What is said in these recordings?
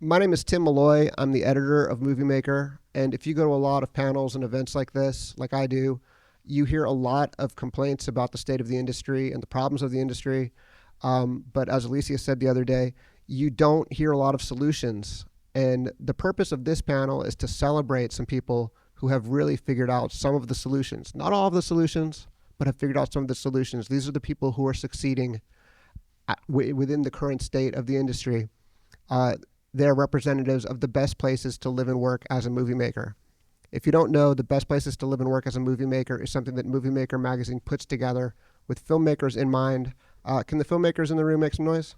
My name is Tim Malloy. I'm the editor of Moviemaker. And if you go to a lot of panels and events like this, like I do, you hear a lot of complaints about the state of the industry and the problems of the industry. But as Alicia said the other day, you don't hear a lot of solutions. And the purpose of this panel is to celebrate some people who have really figured out some of the solutions. Not all of the solutions, but have figured out some of the solutions. These are the people who are succeeding within the current state of the industry. They're representatives of the best places to live and work as a movie maker. If you don't know, the best places to live and work as a movie maker is something that Moviemaker magazine puts together with filmmakers in mind. Can the filmmakers in the room make some noise?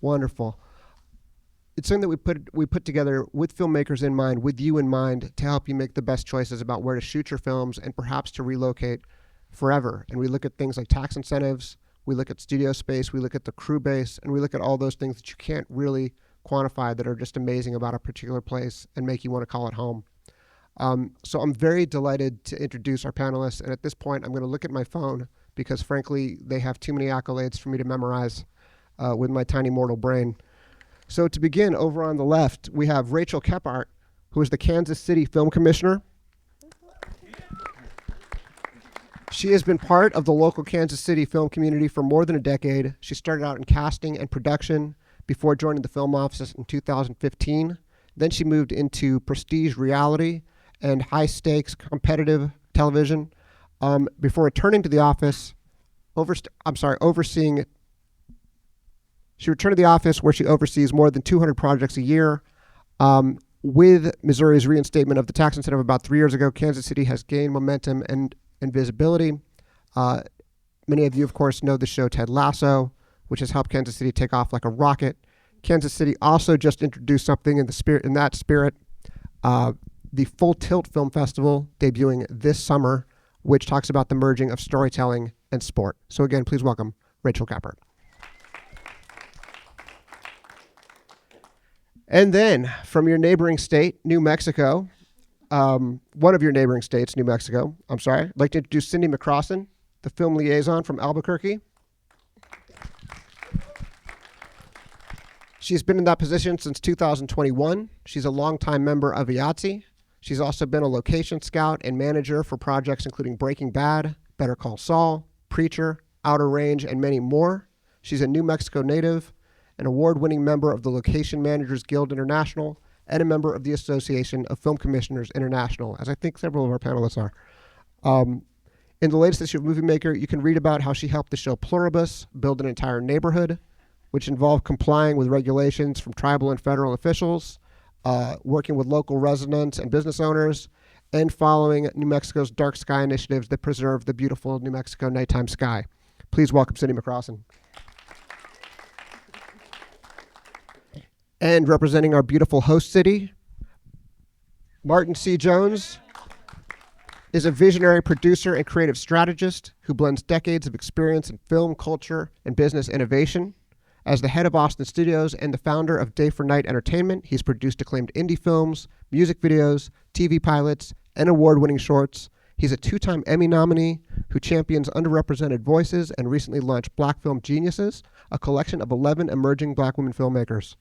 Wonderful. It's something that we put together with filmmakers in mind, with you in mind, to help you make the best choices about where to shoot your films and perhaps to relocate forever. And we look at things like tax incentives, we look at studio space, we look at the crew base, and we look at all those things that you can't really quantify that are just amazing about a particular place and make you want to call it home. So I'm very delighted to introduce our panelists, and at this point I'm going to look at my phone because frankly they have too many accolades for me to memorize with my tiny mortal brain. So to begin, over on the left we have Rachel Kephart, who is the Kansas City Film Commissioner. She has been part of the local Kansas City film community for more than a decade. She started out in casting and production before joining the film office in 2015. Then she moved into prestige reality and high-stakes competitive television before returning to the office, overseeing. She returned to the office where she oversees more than 200 projects a year. With Missouri's reinstatement of the tax incentive about 3 years ago, Kansas City has gained momentum and visibility. Many of you, of course, know the show Ted Lasso, which has helped Kansas City take off like a rocket. Kansas City also just introduced something in that spirit, the Full Tilt Film Festival debuting this summer, which talks about the merging of storytelling and sport. So again, please welcome Rachel Kephart. And then from your neighboring state, New Mexico, one of your neighboring states, New Mexico, I'd like to introduce Cyndy McCrossen, the film liaison from Albuquerque. She's been in that position since 2021. She's a longtime member of IATSE. She's also been a location scout and manager for projects including Breaking Bad, Better Call Saul, Preacher, Outer Range, and many more. She's a New Mexico native, an award-winning member of the Location Managers Guild International, and a member of the Association of Film Commissioners International, as I think several of our panelists are. In the latest issue of Moviemaker, you can read about how she helped the show Pluribus build an entire neighborhood, which involved complying with regulations from tribal and federal officials, working with local residents and business owners, and following New Mexico's dark sky initiatives that preserve the beautiful New Mexico nighttime sky. Please welcome Cyndy McCrossen. And representing our beautiful host city, Martin C. Jones is a visionary producer and creative strategist who blends decades of experience in film, culture, and business innovation. As the head of Austin Studios and the founder of Day for Night Entertainment, he's produced acclaimed indie films, music videos, TV pilots, and award-winning shorts. He's a 2-time Emmy nominee who champions underrepresented voices and recently launched Black Film Geniuses, a collection of 11 emerging Black women filmmakers.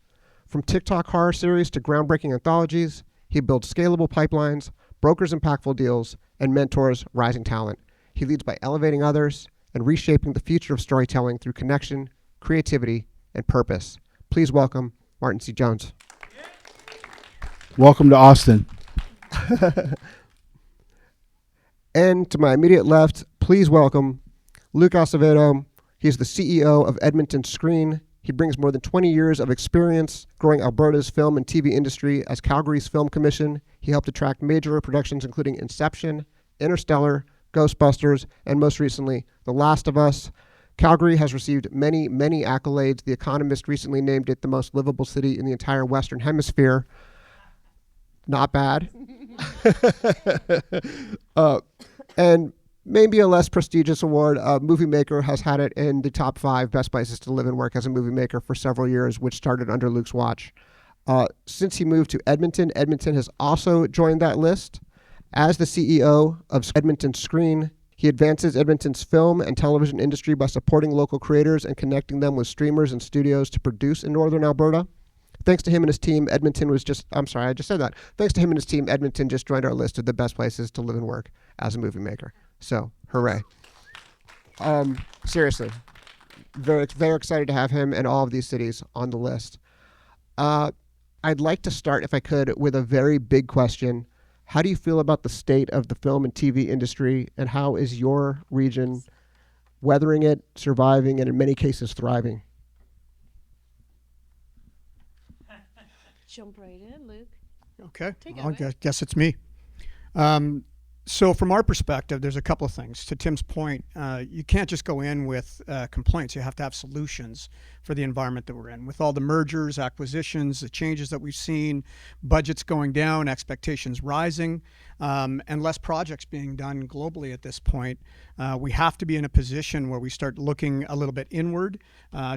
From TikTok horror series to groundbreaking anthologies, he builds scalable pipelines, brokers impactful deals, and mentors rising talent. He leads by elevating others and reshaping the future of storytelling through connection, creativity, and purpose. Please welcome Martin C. Jones. Welcome to Austin. And to my immediate left, please welcome Luke Azevedo. He's the CEO of Edmonton Screen. He brings more than 20 years of experience growing Alberta's film and TV industry as Calgary's Film Commission. He helped attract major productions including Inception, Interstellar, Ghostbusters, and most recently, The Last of Us. Calgary has received many, many accolades. The Economist recently named it the most livable city in the entire Western Hemisphere. Not bad. And maybe a less prestigious award, Moviemaker has had it in the top 5 best places to live and work as a movie maker for several years, which started under Luke's watch. Since he moved to Edmonton, Edmonton has also joined that list. As the CEO of Edmonton Screen, He advances Edmonton's film and television industry by supporting local creators and connecting them with streamers and studios to produce in Northern Alberta. Thanks to him and his team, Edmonton just joined our list of the best places to live and work as a movie maker. So, hooray. Seriously, very, very excited to have him and all of these cities on the list. I'd like to start, if I could, with a very big question. How do you feel about the state of the film and TV industry, and how is your region weathering it, surviving, and in many cases thriving? Jump right in, Luke. Okay, I guess it's me. So from our perspective, there's a couple of things. To Tim's point, you can't just go in with complaints. You have to have solutions for the environment that we're in. With all the mergers, acquisitions, the changes that we've seen, budgets going down, expectations rising, and less projects being done globally at this point, we have to be in a position where we start looking a little bit inward,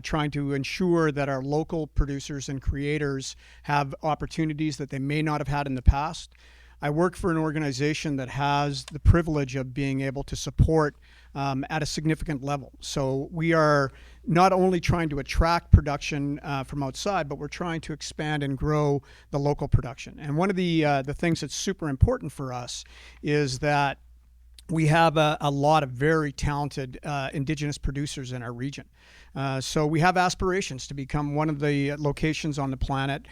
trying to ensure that our local producers and creators have opportunities that they may not have had in the past. I work for an organization that has the privilege of being able to support at a significant level. So we are not only trying to attract production from outside, but we're trying to expand and grow the local production. And one of the things that's super important for us is that we have a lot of very talented Indigenous producers in our region. So we have aspirations to become one of the locations on the planet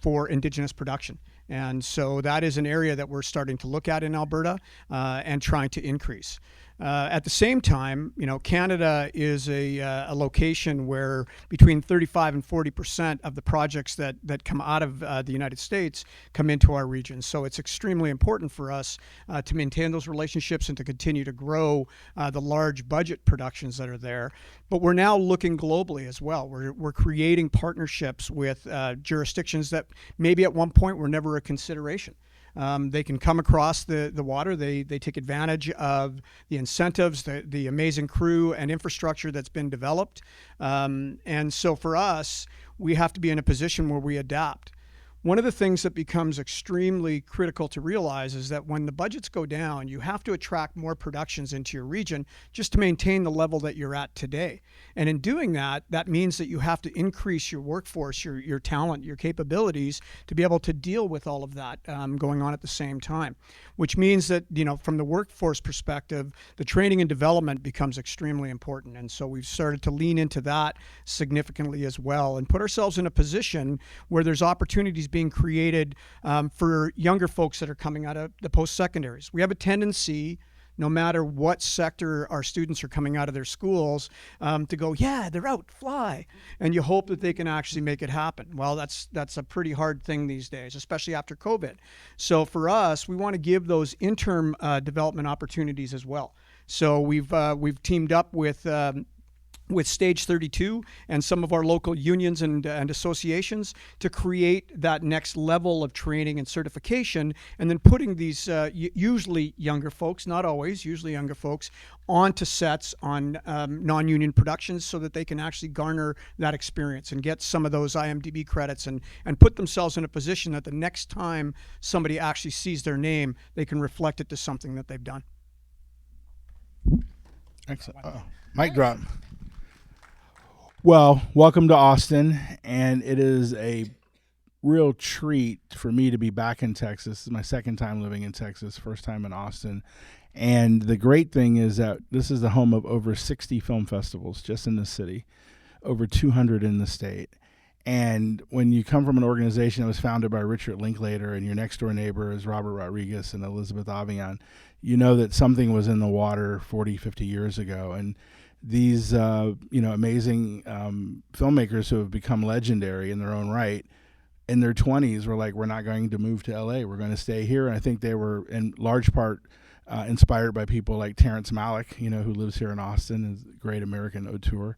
for Indigenous production. And so that is an area that we're starting to look at in Alberta and trying to increase. At the same time, Canada is a location where between 35 and 40% of the projects that come out of the United States come into our region. So it's extremely important for us to maintain those relationships and to continue to grow the large budget productions that are there. But we're now looking globally as well. We're creating partnerships with jurisdictions that maybe at one point were never a consideration. They can come across the water. They take advantage of the incentives, the amazing crew and infrastructure that's been developed. And so for us, we have to be in a position where we adapt. One of the things that becomes extremely critical to realize is that when the budgets go down, you have to attract more productions into your region just to maintain the level that you're at today. And in doing that, that means that you have to increase your workforce, your talent, your capabilities to be able to deal with all of that going on at the same time, which means that, from the workforce perspective, the training and development becomes extremely important. And so we've started to lean into that significantly as well and put ourselves in a position where there's opportunities being created for younger folks that are coming out of the post-secondaries. We have a tendency, no matter what sector our students are coming out of their schools, to go, yeah, they're out, fly. And you hope that they can actually make it happen. Well, that's a pretty hard thing these days, especially after COVID. So for us, we want to give those interim development opportunities as well. So we've teamed up with Stage 32 and some of our local unions and associations to create that next level of training and certification, and then putting these usually younger folks, not always, usually younger folks, onto sets on non-union productions so that they can actually garner that experience and get some of those IMDb credits and put themselves in a position that the next time somebody actually sees their name, they can reflect it to something that they've done. Excellent. Mic drop. Well, welcome to Austin, and it is a real treat for me to be back in Texas. This is my second time living in Texas, first time in Austin. And the great thing is that this is the home of over 60 film festivals just in the city, over 200 in the state. And when you come from an organization that was founded by Richard Linklater and your next door neighbor is Robert Rodriguez and Elizabeth Avian, you know that something was in the water 40, 50 years ago. And these amazing filmmakers who have become legendary in their own right in their 20s were like, we're not going to move to LA, we're going to stay here. And I think they were in large part inspired by people like Terrence Malick, who lives here in Austin, is a great American auteur.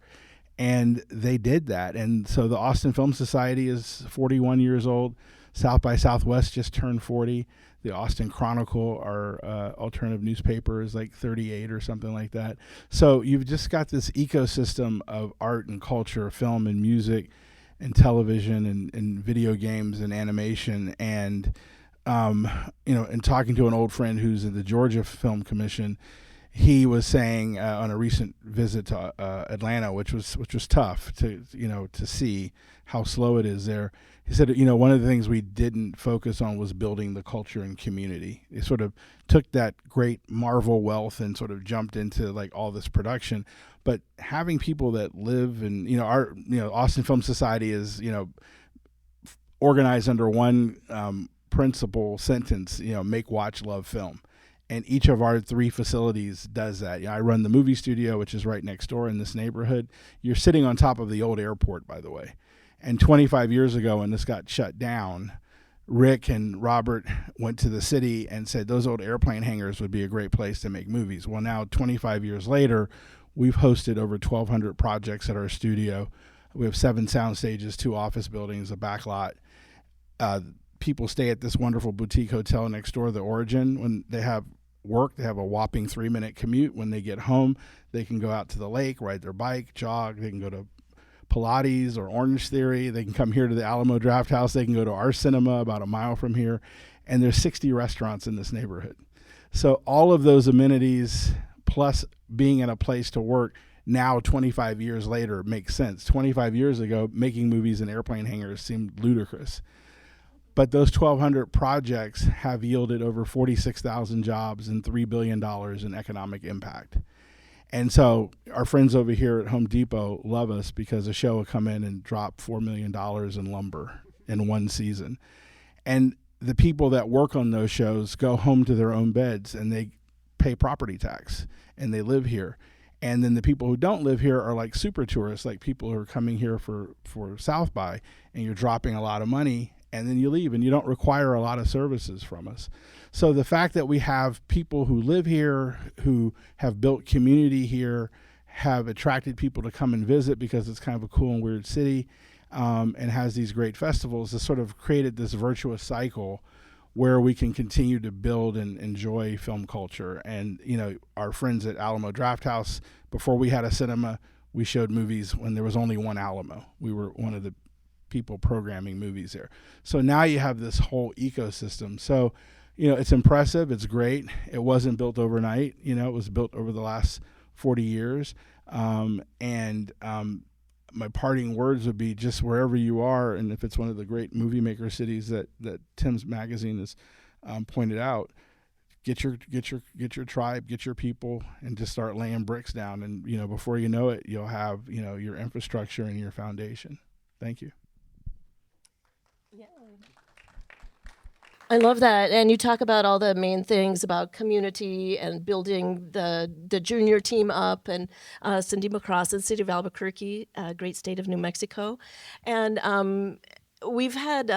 And they did that. And so the Austin Film Society is 41 years old. South by Southwest just turned 40. The Austin Chronicle, our alternative newspaper, is like 38 or something like that. So you've just got this ecosystem of art and culture, film and music and television and video games and animation. And, and talking to an old friend who's in the Georgia Film Commission, he was saying on a recent visit to Atlanta, which was tough to to see how slow it is there. He said, one of the things we didn't focus on was building the culture and community. They sort of took that great Marvel wealth and sort of jumped into like all this production, but having people that live and our Austin Film Society is organized under one principal sentence, make, watch, love, film. And each of our 3 facilities does that. I run the movie studio, which is right next door in this neighborhood. You're sitting on top of the old airport, by the way. And 25 years ago, when this got shut down, Rick and Robert went to the city and said those old airplane hangars would be a great place to make movies. Well, now 25 years later, we've hosted over 1,200 projects at our studio. We have 7 sound stages, 2 office buildings, a back lot. People stay at this wonderful boutique hotel next door, the Origin. When they have work, they have a whopping 3-minute commute. When they get home, they can go out to the lake, ride their bike, jog. They can go to Pilates or Orange Theory. They can come here to the Alamo Drafthouse. They can go to our cinema about a mile from here. And there's 60 restaurants in this neighborhood. So all of those amenities plus being in a place to work now 25 years later makes sense. 25 years ago, making movies in airplane hangars seemed ludicrous. But those 1,200 projects have yielded over 46,000 jobs and $3 billion in economic impact. And so our friends over here at Home Depot love us because a show will come in and drop $4 million in lumber in one season. And the people that work on those shows go home to their own beds and they pay property tax and they live here. And then the people who don't live here are like super tourists, like people who are coming here for South by, and you're dropping a lot of money and then you leave and you don't require a lot of services from us. So the fact that we have people who live here, who have built community here, have attracted people to come and visit because it's kind of a cool and weird city, and has these great festivals, has sort of created this virtuous cycle where we can continue to build and enjoy film culture. And, our friends at Alamo Drafthouse, before we had a cinema, we showed movies when there was only one Alamo. We were one of the people programming movies there. So now you have this whole ecosystem. So, it's impressive. It's great. It wasn't built overnight. It was built over the last 40 years. My parting words would be just wherever you are, and if it's one of the great Moviemaker cities that Tim's magazine has pointed out, get your tribe, get your people, and just start laying bricks down. And before you know it, you'll have your infrastructure and your foundation. Thank you. Yeah. I love that. And you talk about all the main things about community and building the junior team up, and Cyndy McCrossen, City of Albuquerque, great state of New Mexico. And we've had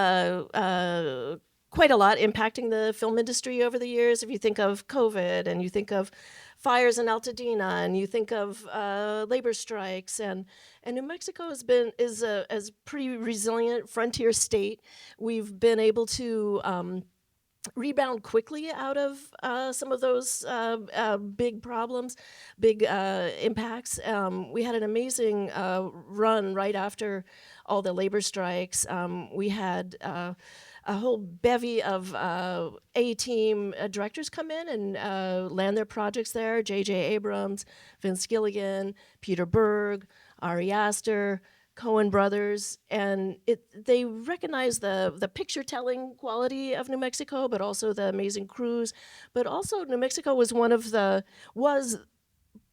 quite a lot impacting the film industry over the years. If you think of COVID and you think of fires in Altadena and you think of labor strikes, and New Mexico is a pretty resilient frontier state. We've been able to rebound quickly out of some of those big problems, big impacts. We had an amazing run right after all the labor strikes. We had a whole bevy of A-team directors come in and land their projects there. J.J. Abrams, Vince Gilligan, Peter Berg, Ari Aster, Coen Brothers, and they recognize the picture-telling quality of New Mexico, but also the amazing crews. But also New Mexico was was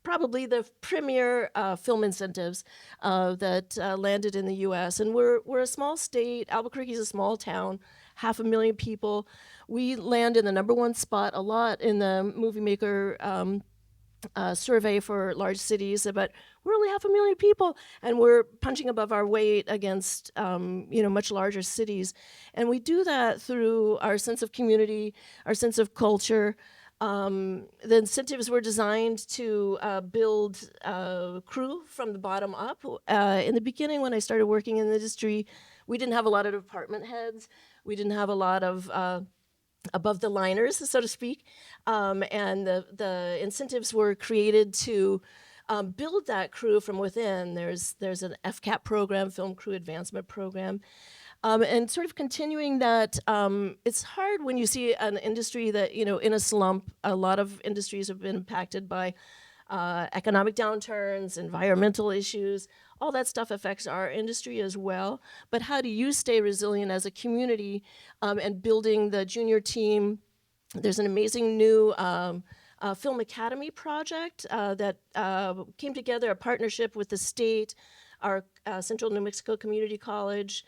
probably the premier film incentives that landed in the U.S. And we're a small state. Albuquerque is a small town, 500,000 people. We land in the #1 spot a lot in the Moviemaker survey for large cities, but we're only 500,000 people, and we're punching above our weight against much larger cities. And we do that through our sense of community, our sense of culture. The incentives were designed to build crew from the bottom up. In the beginning, when I started working in the industry, we didn't have a lot of department heads. We didn't have a lot of above the liners, so to speak. And the incentives were created to build that crew from within. There's an FCAP program, Film Crew Advancement Program. And sort of continuing that. It's hard when you see an industry that, in a slump. A lot of industries have been impacted by economic downturns, environmental issues. All that stuff affects our industry as well. But how do you stay resilient as a community, and building the junior team? There's an amazing new Film Academy project that came together, a partnership with the state, our Central New Mexico Community College,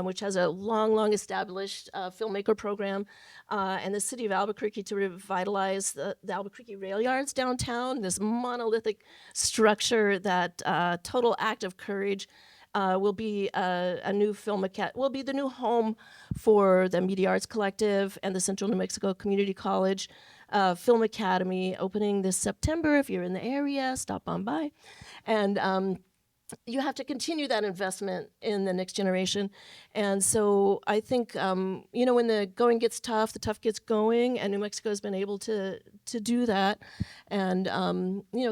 which has a long established filmmaker program, and the city of Albuquerque to revitalize the Albuquerque rail yards downtown, this monolithic structure that total act of courage. Will be a new will be the new home for the Media Arts Collective and the Central New Mexico Community College Film Academy, opening this September. If you're in the area, stop on by. And you have to continue that investment in the next generation. And so I think, when the going gets tough, the tough gets going, and New Mexico has been able to do that and,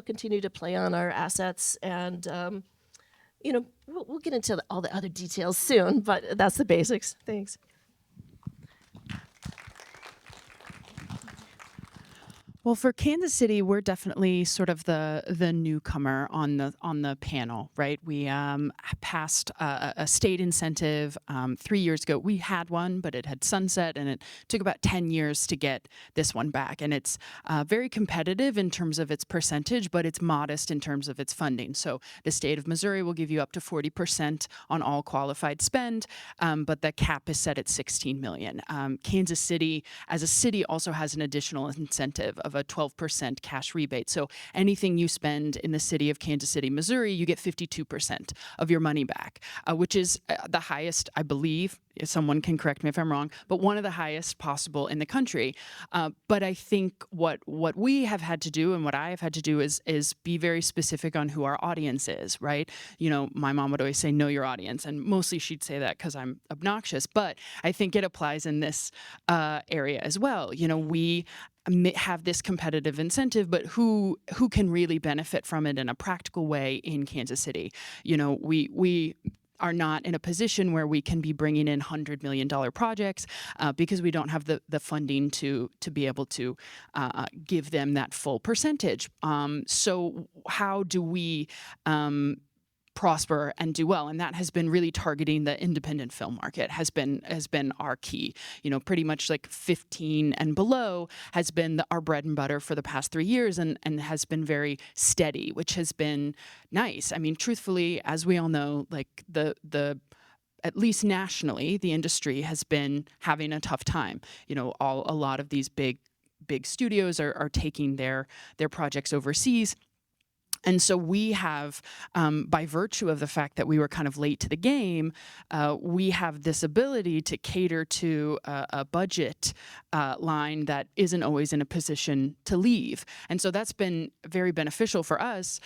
continue to play on our assets. And, we'll get into all the other details soon, but that's the basics. Thanks. Well, for Kansas City, we're definitely sort of the newcomer on the panel, right? We passed a state incentive 3 years ago. We had one, but it had sunset, and it took about 10 years to get this one back. And it's very competitive in terms of its percentage, but it's modest in terms of its funding. So the state of Missouri will give you up to 40% on all qualified spend, but the cap is set at $16 million. Kansas City, as a city, also has an additional incentive of a 12% cash rebate. So anything you spend in the city of Kansas City, Missouri, you get 52% of your money back, which is the highest, I believe. Someone can correct me if I'm wrong, but one of the highest possible in the country. But I think what we have had to do, and what I have had to do, is be very specific on who our audience is, right? My mom would always say, know your audience, and mostly she'd say that because I'm obnoxious, but I think it applies in this area as well. We have this competitive incentive, but who can really benefit from it in a practical way in Kansas City? We are not in a position where we can be bringing in $100 million projects because we don't have the funding to be able to give them that full percentage. So how do we prosper and do well? And that has been really targeting the independent film market has been our key. Pretty much like 15 and below has been our bread and butter for the past 3 years, and has been very steady, which has been nice. I mean, truthfully, as we all know, like the at least nationally, the industry has been having a tough time. A lot of these big studios are taking their projects overseas. And so we have, by virtue of the fact that we were kind of late to the game, we have this ability to cater to a budget line that isn't always in a position to leave. And so that's been very beneficial for us,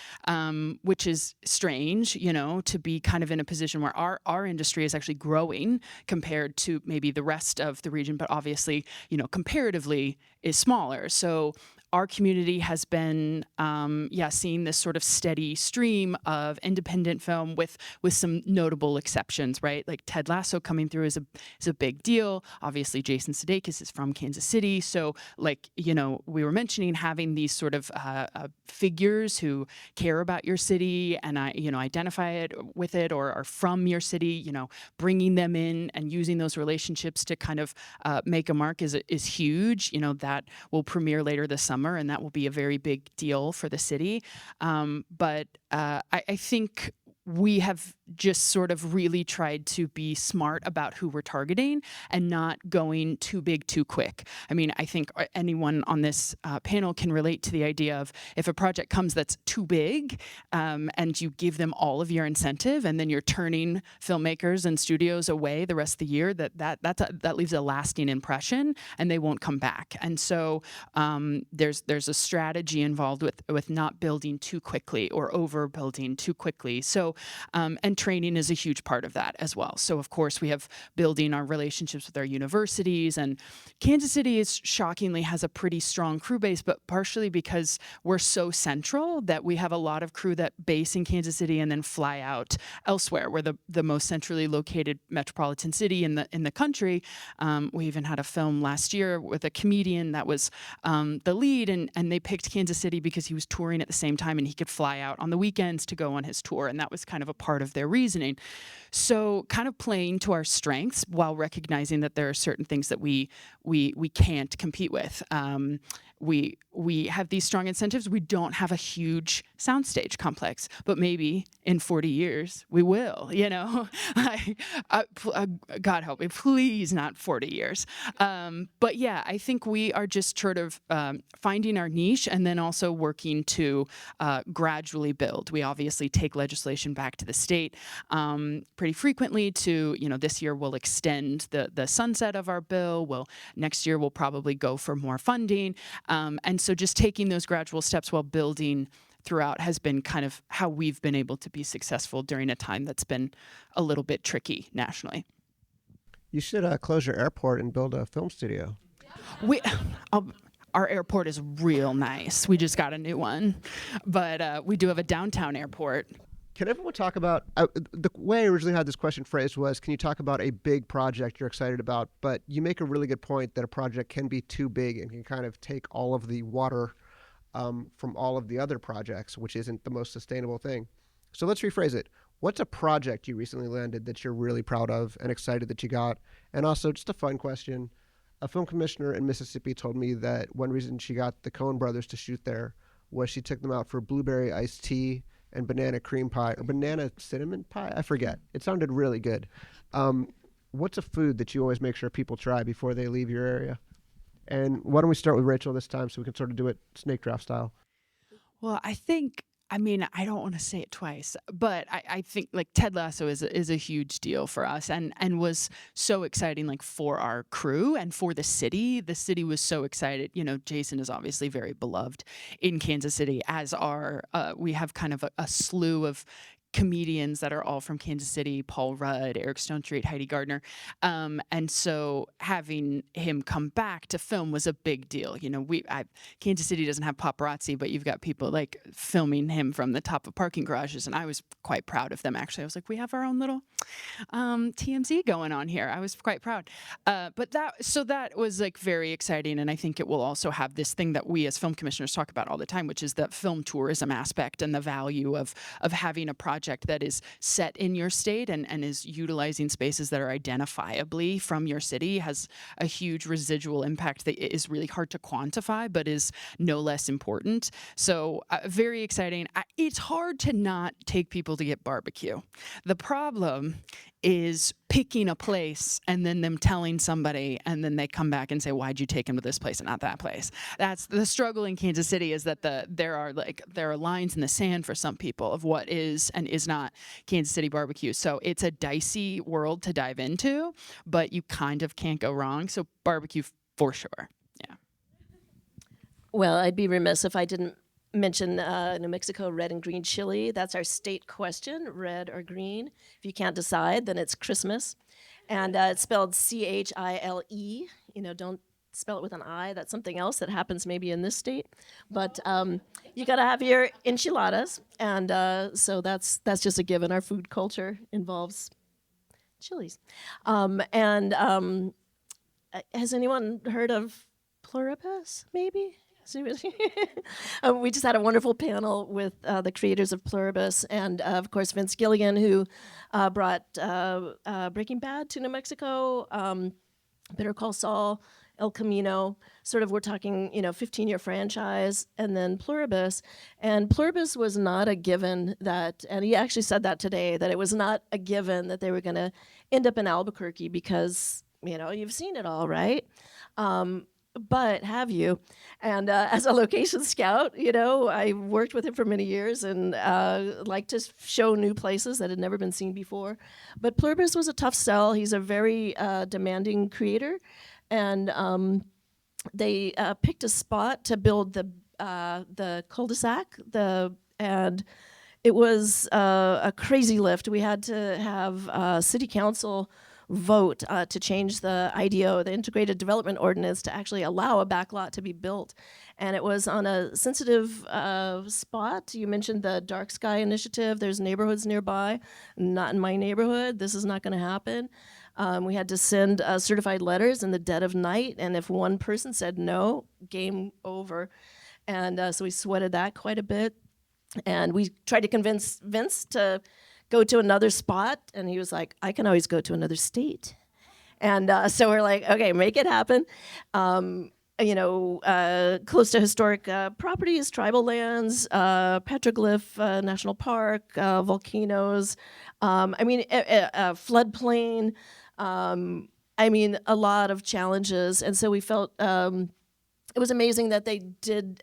which is strange, to be kind of in a position where our industry is actually growing compared to maybe the rest of the region, but obviously, comparatively is smaller. So our community has been, seeing this sort of steady stream of independent film with some notable exceptions, right? Like Ted Lasso coming through is a big deal. Obviously, Jason Sudeikis is from Kansas City, so we were mentioning having these sort of figures who care about your city and identify it with it or are from your city. Bringing them in and using those relationships to kind of make a mark is huge. That will premiere later this summer, and that will be a very big deal for the city. But I think we have just sort of really tried to be smart about who we're targeting and not going too big too quick. I mean, I think anyone on this panel can relate to the idea of if a project comes that's too big and you give them all of your incentive and then you're turning filmmakers and studios away the rest of the year, that leaves a lasting impression and they won't come back. And so there's a strategy involved with not building too quickly or overbuilding too quickly. So And training is a huge part of that as well. So of course we have building our relationships with our universities, and Kansas City is shockingly has a pretty strong crew base, but partially because we're so central that we have a lot of crew that base in Kansas City and then fly out elsewhere. We're the most centrally located metropolitan city in the country. We even had a film last year with a comedian that was the lead, and they picked Kansas City because he was touring at the same time and he could fly out on the weekends to go on his tour, and that was kind of a part of their reasoning. So kind of playing to our strengths while recognizing that there are certain things that we can't compete with. We have these strong incentives. We don't have a huge soundstage complex, but maybe in 40 years we will, you know. God help me, please not 40 years. But yeah, I think we are just sort of finding our niche and then also working to gradually build. We obviously take legislation back to the state pretty frequently to, you know, this year we'll extend the sunset of our bill. Next year we'll probably go for more funding. And so just taking those gradual steps while building throughout has been kind of how we've been able to be successful during a time that's been a little bit tricky nationally. You should close your airport and build a film studio. Our airport is real nice. We just got a new one, but we do have a downtown airport. Can everyone talk about, the way I originally had this question phrased was, can you talk about a big project you're excited about? But you make a really good point that a project can be too big and can kind of take all of the water from all of the other projects, which isn't the most sustainable thing. So let's rephrase it. What's a project you recently landed that you're really proud of and excited that you got? And also, just a fun question, a film commissioner in Mississippi told me that one reason she got the Coen brothers to shoot there was she took them out for blueberry iced tea and banana cream pie, or banana cinnamon pie, I forget. It sounded really good. What's a food that you always make sure people try before they leave your area? And why don't we start with Rachel this time so we can sort of do it snake draft style. Well, I don't want to say it twice, but I think like Ted Lasso is a huge deal for us and was so exciting, like for our crew and for the city. The city was so excited. You know, Jason is obviously very beloved in Kansas City, as are, we have kind of a slew of comedians that are all from Kansas City: Paul Rudd, Eric Stonestreet, Heidi Gardner. And so having him come back to film was a big deal. You know, Kansas City doesn't have paparazzi, but you've got people like filming him from the top of parking garages. And I was quite proud of them, actually. I was like, we have our own little TMZ going on here. I was quite proud. But that was like very exciting. And I think it will also have this thing that we as film commissioners talk about all the time, which is the film tourism aspect and the value of having a project that is set in your state and is utilizing spaces that are identifiably from your city has a huge residual impact that is really hard to quantify, but is no less important. So very exciting. It's hard to not take people to get barbecue. The problem is picking a place and then them telling somebody and then they come back and say, why'd you take him to this place and not that place? That's the struggle in Kansas City, is that there are lines in the sand for some people of what is and is not Kansas City barbecue. So it's a dicey world to dive into, but you kind of can't go wrong. So barbecue for sure. Yeah. Well, I'd be remiss if I didn't mention New Mexico red and green chili. That's our state question, red or green. If you can't decide, then it's Christmas. And it's spelled Chile. You know, don't spell it with an I. That's something else that happens maybe in this state. But you got to have your enchiladas. And so that's just a given. Our food culture involves chilies. Has anyone heard of Pluribus, maybe? We just had a wonderful panel with the creators of Pluribus and, of course, Vince Gilligan, who brought Breaking Bad to New Mexico, Better Call Saul, El Camino. Sort of, we're talking, 15-year franchise, and then Pluribus. And Pluribus was not a given that, and he actually said that today, that it was not a given that they were going to end up in Albuquerque because, you've seen it all, right? But have you? And as a location scout, I worked with him for many years and liked to show new places that had never been seen before. But Pluribus was a tough sell. He's a very demanding creator. And they picked a spot to build the cul-de-sac. And it was a crazy lift. We had to have city council vote to change the IDO, the Integrated Development Ordinance, to actually allow a backlot to be built. And it was on a sensitive spot. You mentioned the Dark Sky Initiative. There's neighborhoods nearby. Not in my neighborhood. This is not going to happen. We had to send certified letters in the dead of night, and if one person said no, game over. And so we sweated that quite a bit. And we tried to convince Vince to go to another spot, and he was like, I can always go to another state. And so we're like, okay, make it happen. Close to historic properties, tribal lands, petroglyph national park, volcanoes, floodplain. A lot of challenges. And so we felt it was amazing that they did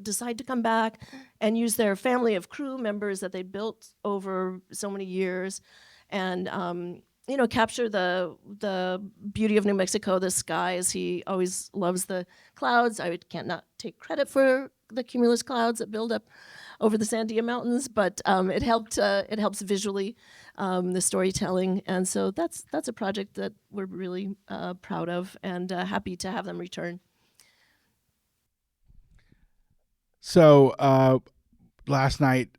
decide to come back and use their family of crew members that they built over so many years, and capture the beauty of New Mexico, the skies. He always loves the clouds. I can't not take credit for the cumulus clouds that build up over the Sandia Mountains, but it helps visually, the storytelling, and so that's a project that we're really proud of and happy to have them return. So last night,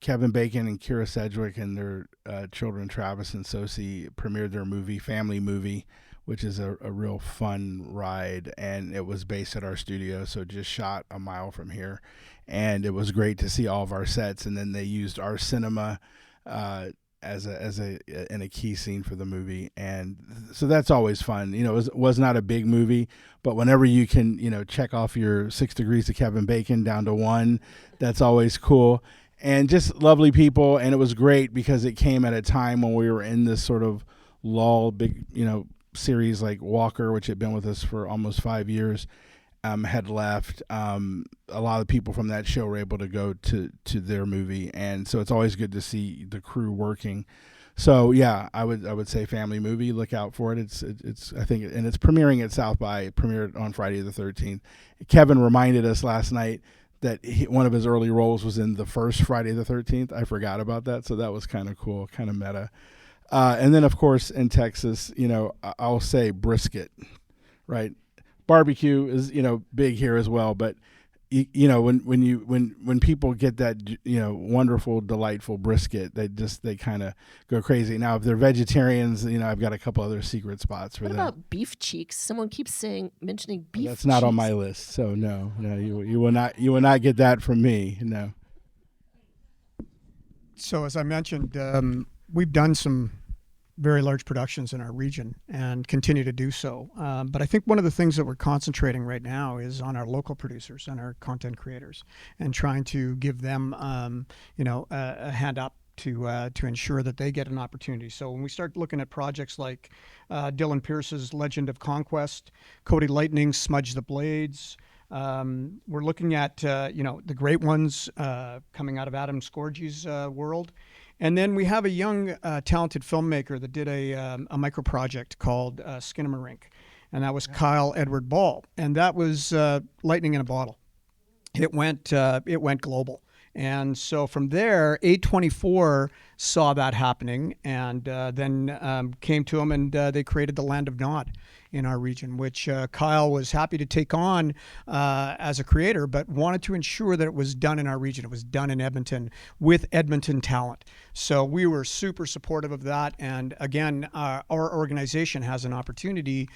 Kevin Bacon and Kira Sedgwick and their children, Travis and Sosie, premiered their family movie, which is a real fun ride. And it was based at our studio, so just shot a mile from here. And it was great to see all of our sets. And then they used our cinema as a key scene for the movie, and so that's always fun. It was not a big movie, but whenever you can check off your 6 degrees of Kevin Bacon down to 1, that's always cool. And just lovely people, and it was great because it came at a time when we were in this sort of lull, big series like Walker, which had been with us for almost 5 years, had left. A lot of people from that show were able to go to their movie, and so it's always good to see the crew working. So yeah, I would say family movie. Look out for it. It's I think, and it's premiering at South by. It premiered on Friday the 13th. Kevin reminded us last night that one of his early roles was in the first Friday the 13th. I forgot about that, so that was kind of cool, kind of meta. And then of course in Texas, I'll say brisket, right? Barbecue is big here as well, but when people get that wonderful, delightful brisket, they kind of go crazy. Now if they're vegetarians, I've got a couple other secret spots for them. What about beef cheeks? Someone keeps mentioning beef. That's not on my list, so no, you will not get that from me. No. So as I mentioned, we've done some very large productions in our region and continue to do so. But I think one of the things that we're concentrating right now is on our local producers and our content creators, and trying to give them, a hand up to ensure that they get an opportunity. So when we start looking at projects like Dylan Pierce's Legend of Conquest, Cody Lightning's Smudge the Blades, we're looking at the great ones coming out of Adam Scorgi's world. And then we have a young, talented filmmaker that did a micro project called Skinamarink, and that was Kyle Edward Ball, and that was lightning in a bottle. It went global, and so from there, A24 saw that happening, and then came to him, and they created the Land of Nod in our region, which Kyle was happy to take on as a creator, but wanted to ensure that it was done in our region. It was done in Edmonton with Edmonton talent. So we were super supportive of that. And again, our organization has an opportunity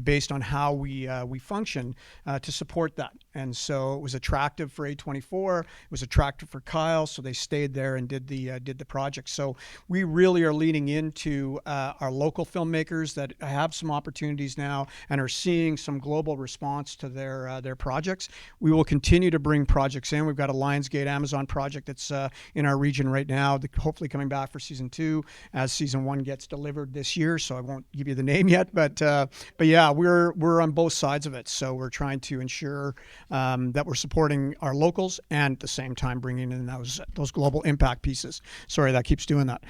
based on how we function to support that. And so it was attractive for A24. It was attractive for Kyle. So they stayed there and did the project. So we really are leaning into our local filmmakers that have some opportunities now and are seeing some global response to their projects. We will continue to bring projects in. We've got a Lionsgate Amazon project that's in our region right now, hopefully coming back for season 2 as season 1 gets delivered this year. So I won't give you the name yet, but yeah, we're on both sides of it. So we're trying to ensure that we're supporting our locals and at the same time bringing in those global impact pieces. Sorry, that keeps doing that.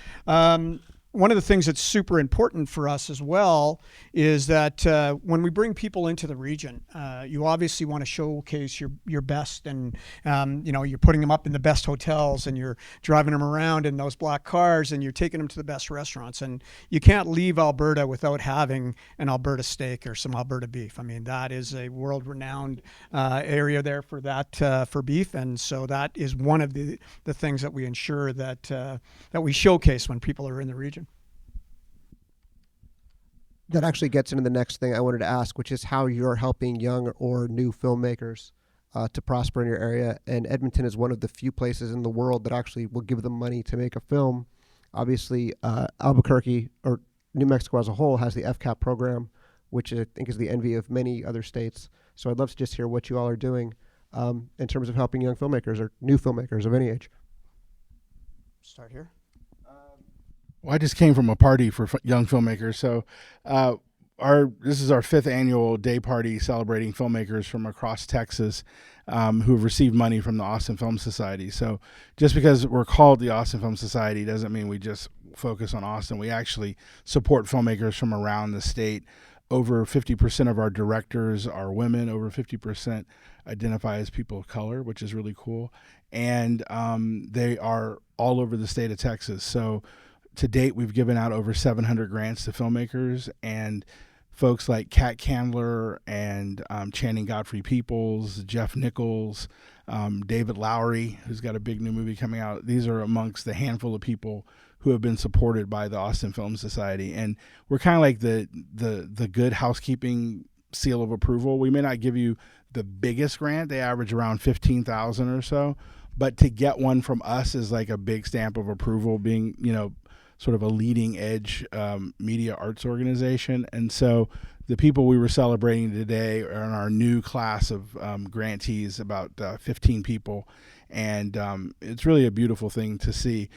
one of the things that's super important for us as well is that when we bring people into the region, you obviously want to showcase your best, and you're putting them up in the best hotels, and you're driving them around in those black cars, and you're taking them to the best restaurants. And you can't leave Alberta without having an Alberta steak or some Alberta beef. I mean, that is a world-renowned area there for that for beef, and so that is one of the things that we ensure that we showcase when people are in the region. That actually gets into the next thing I wanted to ask, which is how you're helping young or new filmmakers to prosper in your area. And Edmonton is one of the few places in the world that actually will give them money to make a film. Obviously, Albuquerque, or New Mexico as a whole, has the FCAP program, which I think is the envy of many other states. So I'd love to just hear what you all are doing in terms of helping young filmmakers or new filmmakers of any age. Start here. Well, I just came from a party for young filmmakers. So this is our 5th annual day party celebrating filmmakers from across Texas who have received money from the Austin Film Society. So just because we're called the Austin Film Society doesn't mean we just focus on Austin. We actually support filmmakers from around the state. Over 50% of our directors are women. Over 50% identify as people of color, which is really cool. And they are all over the state of Texas. So to date, we've given out over 700 grants to filmmakers, and folks like Kat Candler and Channing Godfrey Peoples, Jeff Nichols, David Lowery, who's got a big new movie coming out. These are amongst the handful of people who have been supported by the Austin Film Society. And we're kind of like the good housekeeping seal of approval. We may not give you the biggest grant. They average around $15,000 or so. But to get one from us is like a big stamp of approval, being, sort of a leading edge media arts organization. And so the people we were celebrating today are in our new class of grantees, about 15 people. And it's really a beautiful thing to see.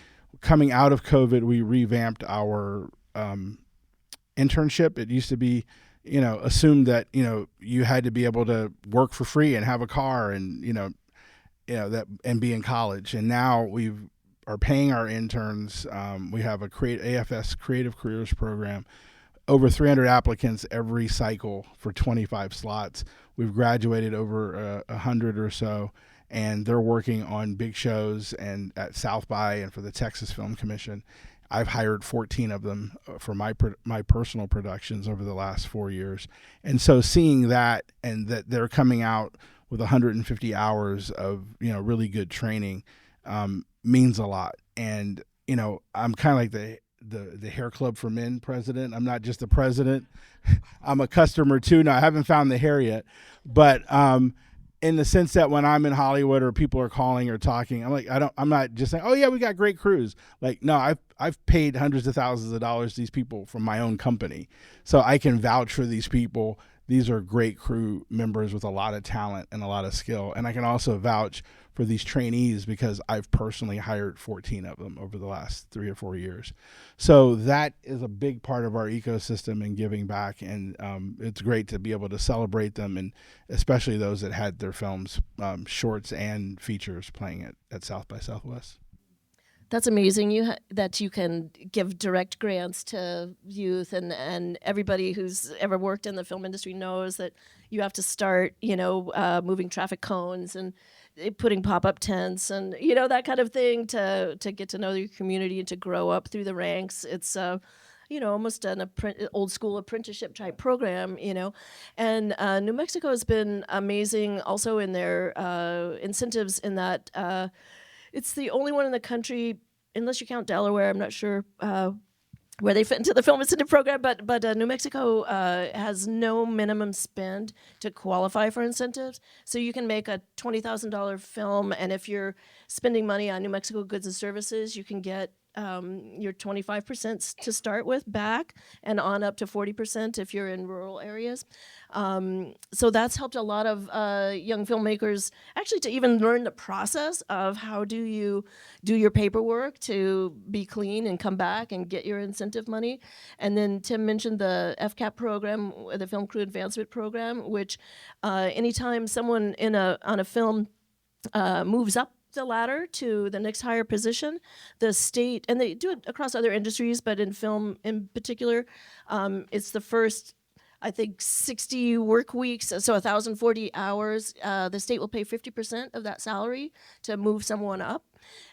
Coming out of COVID, we revamped our internship. It used to be, assumed that, you had to be able to work for free and have a car and, that and be in college. And now we are paying our interns. We have a AFS Creative Careers program, over 300 applicants every cycle for 25 slots. We've graduated over 100 or so, and they're working on big shows and at South by and for the Texas Film Commission. I've hired 14 of them for my personal productions over the last 4 years. And so seeing that, and that they're coming out with 150 hours of, really good training, means a lot. And, I'm kind of like the hair club for men president. I'm not just the president. I'm a customer too. Now, I haven't found the hair yet, but, in the sense that when I'm in Hollywood or people are calling or talking, I'm not just saying, oh yeah, we got great crews. Like, no, I've paid hundreds of thousands of dollars to these people from my own company. So I can vouch for these people. These are great crew members with a lot of talent and a lot of skill. And I can also vouch for these trainees because I've personally hired 14 of them over the last 3 or 4 years. So that is a big part of our ecosystem and giving back. And it's great to be able to celebrate them, and especially those that had their films, shorts and features, playing at South by Southwest. That's amazing that you can give direct grants to youth, and everybody who's ever worked in the film industry knows that you have to start, moving traffic cones and putting pop-up tents and, that kind of thing to get to know your community and to grow up through the ranks. It's, almost an old school apprenticeship type program, And New Mexico has been amazing also in their incentives, in that it's the only one in the country, unless you count Delaware. I'm not sure where they fit into the film incentive program, but New Mexico has no minimum spend to qualify for incentives. So you can make a $20,000 film, and if you're spending money on New Mexico goods and services, you can get your 25% to start with back, and on up to 40% if you're in rural areas. So that's helped a lot of young filmmakers actually to even learn the process of how do you do your paperwork to be clean and come back and get your incentive money. And then Tim mentioned the FCAP program, the Film Crew Advancement Program, which anytime someone on a film moves up a ladder to the next higher position. The state, and they do it across other industries, but in film in particular, it's the first, I think, 60 work weeks, so 1,040 hours. The state will pay 50% of that salary to move someone up.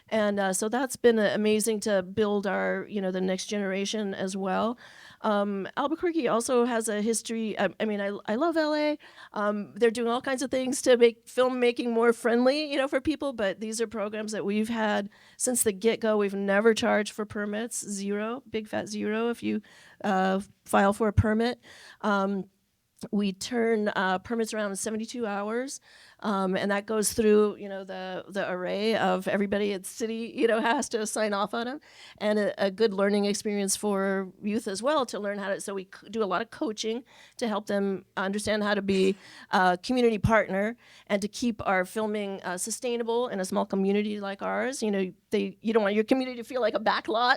And so that's been amazing to build our, the next generation as well. Albuquerque also has a history. I love LA. They're doing all kinds of things to make filmmaking more friendly, for people. But these are programs that we've had since the get-go. We've never charged for permits, zero, big fat zero if you file for a permit. We turn permits around in 72 hours, and that goes through, the array of everybody at the city, has to sign off on them, and a good learning experience for youth as well to learn how to. So we do a lot of coaching to help them understand how to be a community partner and to keep our filming sustainable in a small community like ours. You don't want your community to feel like a backlot,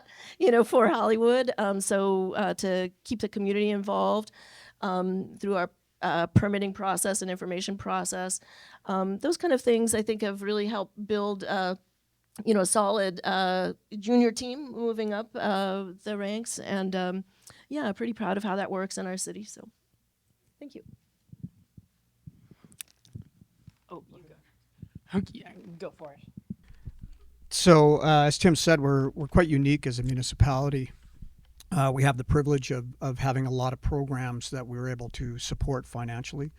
for Hollywood. So to keep the community involved. Through our permitting process and information process. Those kind of things, I think, have really helped build, a solid junior team moving up the ranks. And, pretty proud of how that works in our city. So thank you. Oh, you go. Yeah, go for it. So as Tim said, we're quite unique as a municipality. We have the privilege of having a lot of programs that we're able to support financially.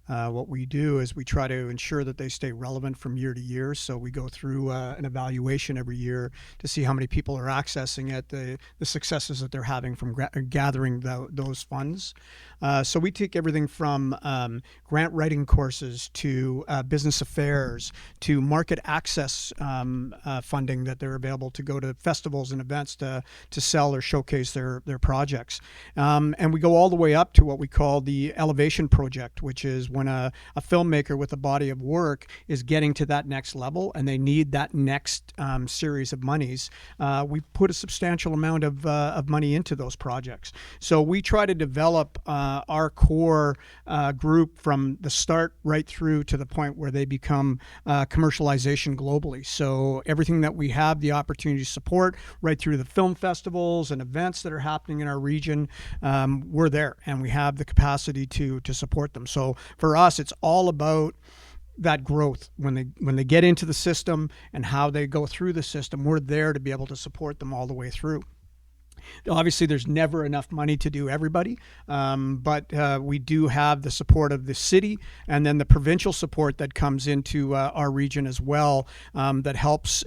What we do is we try to ensure that they stay relevant from year to year. So we go through an evaluation every year to see how many people are accessing it, the successes that they're having from gathering those funds. So we take everything from grant writing courses to business affairs to market access funding that they're available to go to festivals and events to sell or showcase their projects. And we go all the way up to what we call the Elevation Project, which is when a filmmaker with a body of work is getting to that next level and they need that next series of monies, we put a substantial amount of money into those projects. So we try to develop our core group from the start right through to the point where they become commercialization globally. So everything that we have the opportunity to support right through the film festivals and events that are happening in our region, we're there and we have the capacity to support them. So for us, it's all about that growth when they get into the system and how they go through the system. We're there to be able to support them all the way through. Obviously, there's never enough money to do everybody, but we do have the support of the city and then the provincial support that comes into our region as well, that helps,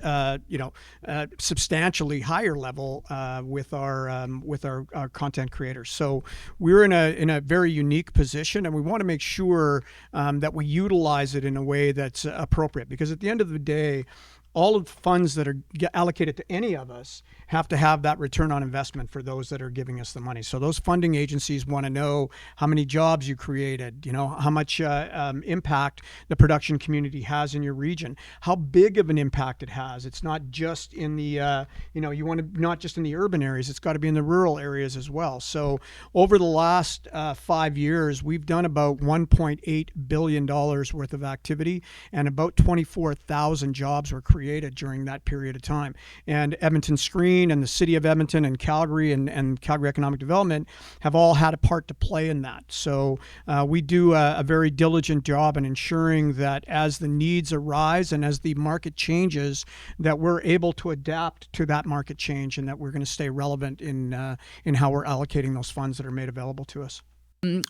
substantially higher level with our content creators. So we're in a very unique position, and we want to make sure that we utilize it in a way that's appropriate, because at the end of the day, all of the funds that are allocated to any of us have to have that return on investment for those that are giving us the money. So those funding agencies want to know how many jobs you created, how much impact the production community has in your region, how big of an impact it has. It's not just in the, you want to not just in the urban areas, it's got to be in the rural areas as well. So over the last 5 years, we've done about $1.8 billion worth of activity, and about 24,000 jobs were created during that period of time. And Edmonton Screen and the City of Edmonton and Calgary and Calgary Economic Development have all had a part to play in that. So we do a very diligent job in ensuring that as the needs arise and as the market changes, that we're able to adapt to that market change and that we're going to stay relevant in how we're allocating those funds that are made available to us.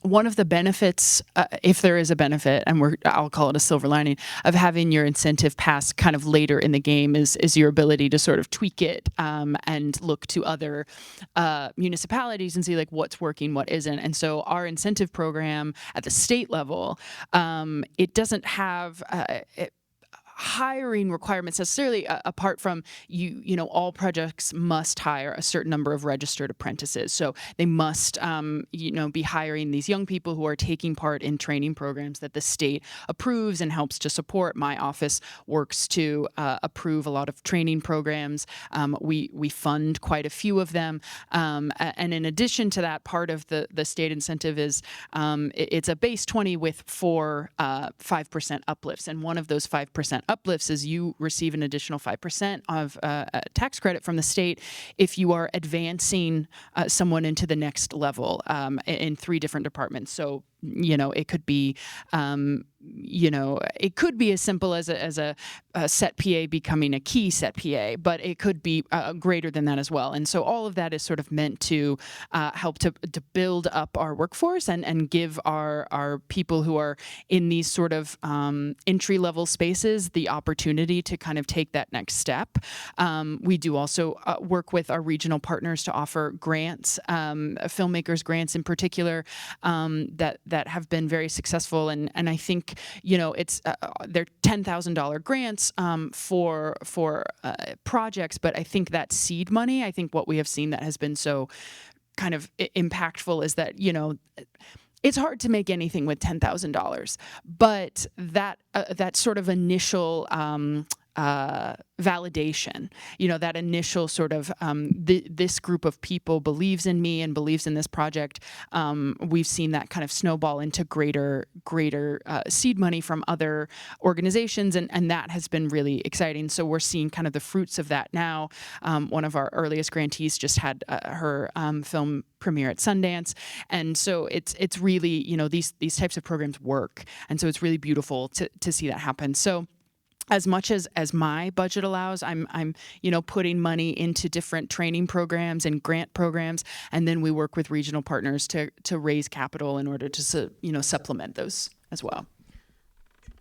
One of the benefits, if there is a benefit, and I'll call it a silver lining, of having your incentive pass kind of later in the game is your ability to sort of tweak it and look to other municipalities and see like what's working, what isn't. And so our incentive program at the state level, it doesn't have hiring requirements necessarily, apart from all projects must hire a certain number of registered apprentices. So they must be hiring these young people who are taking part in training programs that the state approves and helps to support. My office works to approve a lot of training programs. We fund quite a few of them, and in addition to that, part of the state incentive is it's a base 20 with 4 5% uplifts, and one of those 5% uplifts is you receive an additional 5% of a tax credit from the state if you are advancing someone into the next level in 3 different departments. So it could be, it could be as simple as a set PA becoming a key set PA, but it could be greater than that as well. And so all of that is sort of meant to help to build up our workforce and give our people who are in these sort of entry level spaces the opportunity to kind of take that next step. We do also work with our regional partners to offer grants, filmmakers grants in particular, that have been very successful. And I think, it's they're $10,000 grants for projects, but I think that seed money, I think what we have seen that has been so kind of impactful is that, it's hard to make anything with $10,000, but that sort of initial validation, that initial sort of this group of people believes in me and believes in this project. We've seen that kind of snowball into greater seed money from other organizations, and that has been really exciting. So we're seeing kind of the fruits of that now. One of our earliest grantees just had her film premiere at Sundance, and so it's really these types of programs work, and so it's really beautiful to see that happen. So as much as my budget allows, I'm putting money into different training programs and grant programs, and then we work with regional partners to raise capital in order to supplement those as well.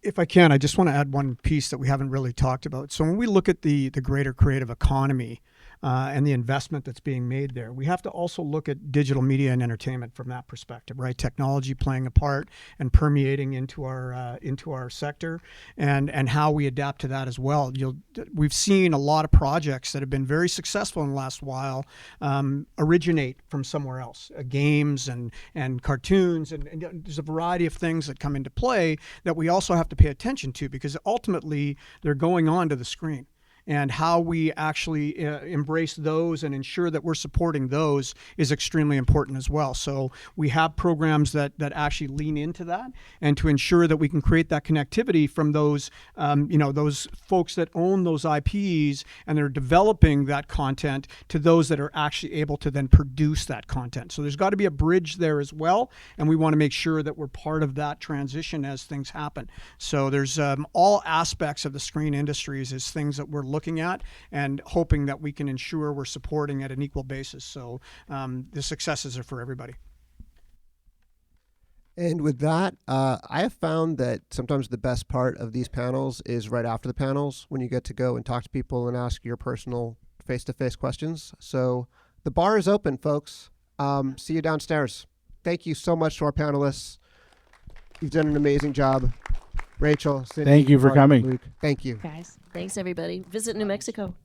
If I can, I just want to add one piece that we haven't really talked about. So when we look at the greater creative economy and the investment that's being made there, we have to also look at digital media and entertainment from that perspective, right? Technology playing a part and permeating into our sector, and how we adapt to that as well. We've seen a lot of projects that have been very successful in the last while originate from somewhere else, games and cartoons, and there's a variety of things that come into play that we also have to pay attention to, because ultimately they're going on to the screen. And how we actually embrace those and ensure that we're supporting those is extremely important as well. So we have programs that actually lean into that, and to ensure that we can create that connectivity from those, those folks that own those IPs and they're developing that content to those that are actually able to then produce that content. So there's got to be a bridge there as well, and we want to make sure that we're part of that transition as things happen. So there's all aspects of the screen industries is things that we're looking at and hoping that we can ensure we're supporting at an equal basis. So the successes are for everybody. And with that, I have found that sometimes the best part of these panels is right after the panels, when you get to go and talk to people and ask your personal face-to-face questions. So the bar is open, folks. See you downstairs. Thank you so much to our panelists. You've done an amazing job. Rachel, Cyndy, Thank you for Martin, coming. Luke, thank you. Guys. Thanks, everybody. Visit New Mexico.